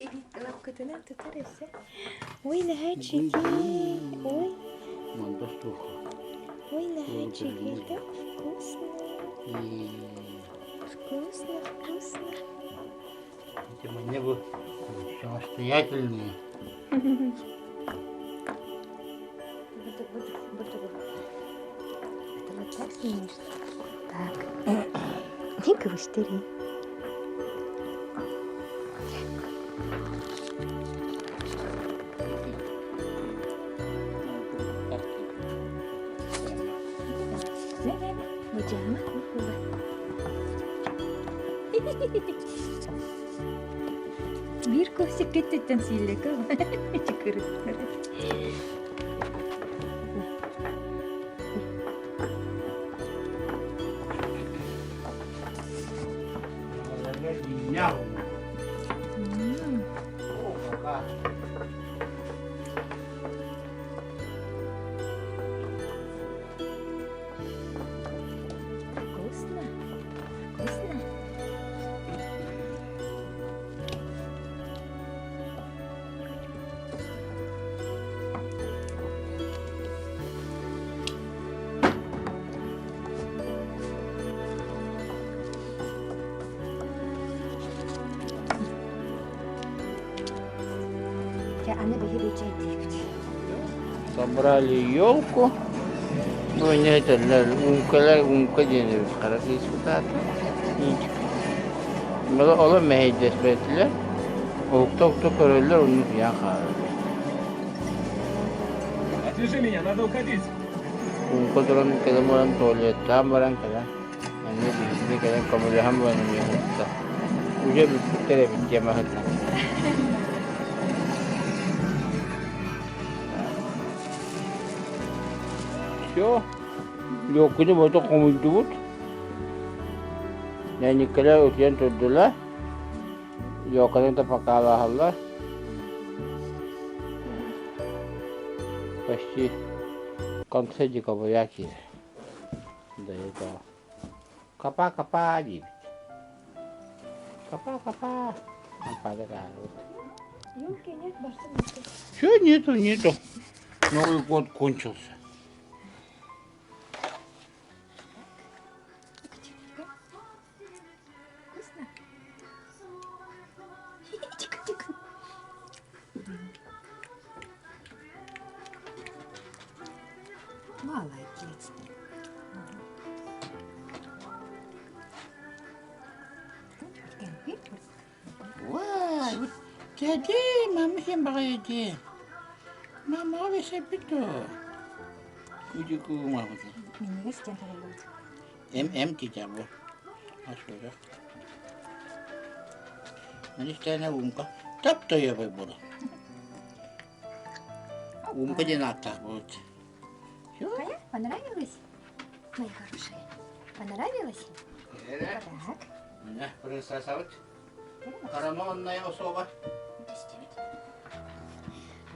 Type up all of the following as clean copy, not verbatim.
Лапку-то нам тут все. Ой, нагайчики. Ой. Ой, нагайчики. Так вкусно. Вкусно, вкусно. Эти мне бы самостоятельные. Это вот так снимешь? Так. Ника, выштыри. Hocama kukuha. Bir kovsik kettetten sillek ama. Çıkarıp. Вкусно. Вкусно. Я Анна Багирича девять. Собрали елку. Ну, не это, унка денir. Karası ispatı. Böyle ola mehiddes bettiler. Okta körüller onu fiyan kaldı. Отвяжи меня, надо уходить. Unka duran kadar oran tuvaletten varan kadar. Yani bir kadar kamera hem var ne yaptı. Uca bir kere bir cemaat. Все. Yok bunu burada komuttu. Yani kadar uçan tuttular. Yok kadar da pakalahalar. Почти в конце декабря. До этого. Копа, дебить. Копа. Копа такая вот. Елки нет, барсинки. Чего нету. Новый год кончился. Вкусно? Тихо. Молодец. Вай, jadi mami sih pakai aja. Mama bisa betul. Kujuku mama tuh. Менее стенка работает. Tidak bu. Asyik. Ini stena umka. Tap tuh ya pak bodoh. Умка не надо будет. Кая, понравилось? Мои хорошие. Понравилось? Так. Ne, принцесса вот. Коронованная особа.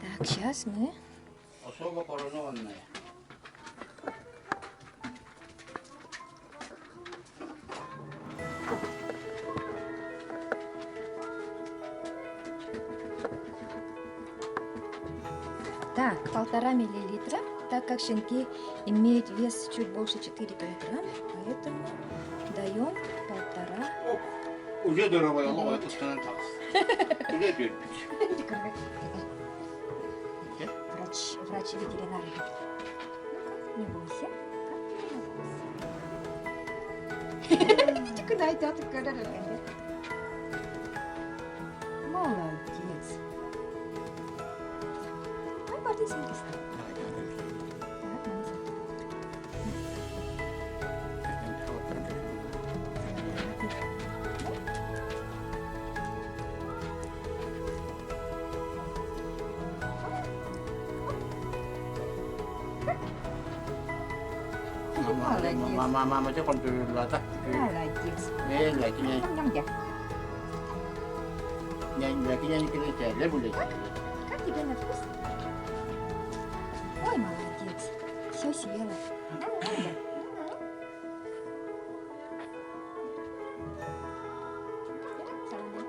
Так, сейчас мы... Особо коронованная. Так, 1,5 миллилитра, так как щенки имеют вес чуть больше 4 килограмм, поэтому даем 1,5. Уже дорогая лова, это станет так. Уже бьет. Врач ветеринарный. Не бойся. Куда идет? Молодец. Ой, пойди сюда. Так, Mama itu kontrol latah. молодец. Lagi Ням-ням. nyanyi kita jalan boleh. Как тебе на вкус? Ой, молодец. Все съела. Нормально. Салам.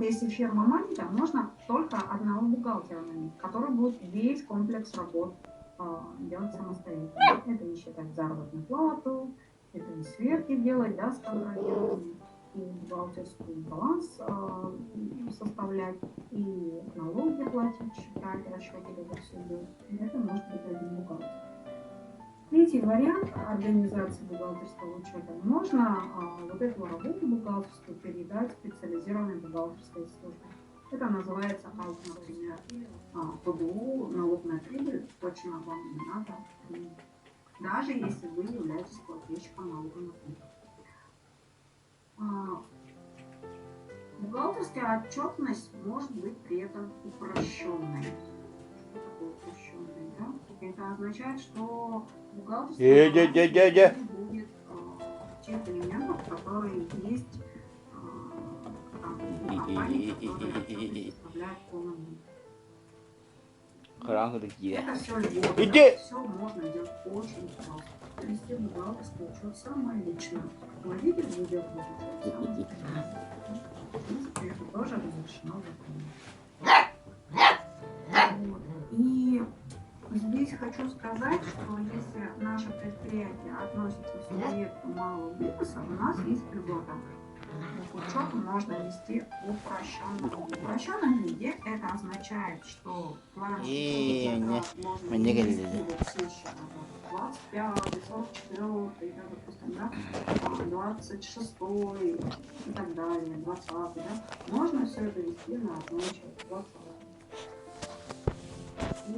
вот если фирма маленькая, можно только одного бухгалтера нанять, который будет весь комплекс работ делать самостоятельно. Это и считать заработную плату, это и сверки делать, да, с контролированием, и бухгалтерский баланс составлять, и налоги платить, считать, расчеты, это все делать. Это может быть один бухгалтер. Третий вариант организации бухгалтерского учета. Можно вот эту работу бухгалтерскую передать специализированной бухгалтерской службе. Это называется АУК, например, ПДУ, налог на прибыль, точно вам не надо, даже если вы являетесь плательщиком налога на прибыль. Бухгалтерская отчетность может быть при этом упрощенной. Что такое упрощенной? Да? Это означает, что бухгалтерская отчетность будет тех элементов, которые есть в компании, которые составляют полный. Это все льготно, все можно делать очень просто. Вести бухгалтерский учет самолично. Владелец ведет учет самостоятельно. В принципе, это тоже разрешено законом. И здесь хочу сказать, что если наше предприятие относится к субъекту малого бизнеса, у нас есть льгота. Учет можно вести в упрощенном виде. Это означает, что план можно вести все счета. 25, 44, да, допустим, да, 26 и так далее, 20, да. Можно все это вести на одном счете, 20. И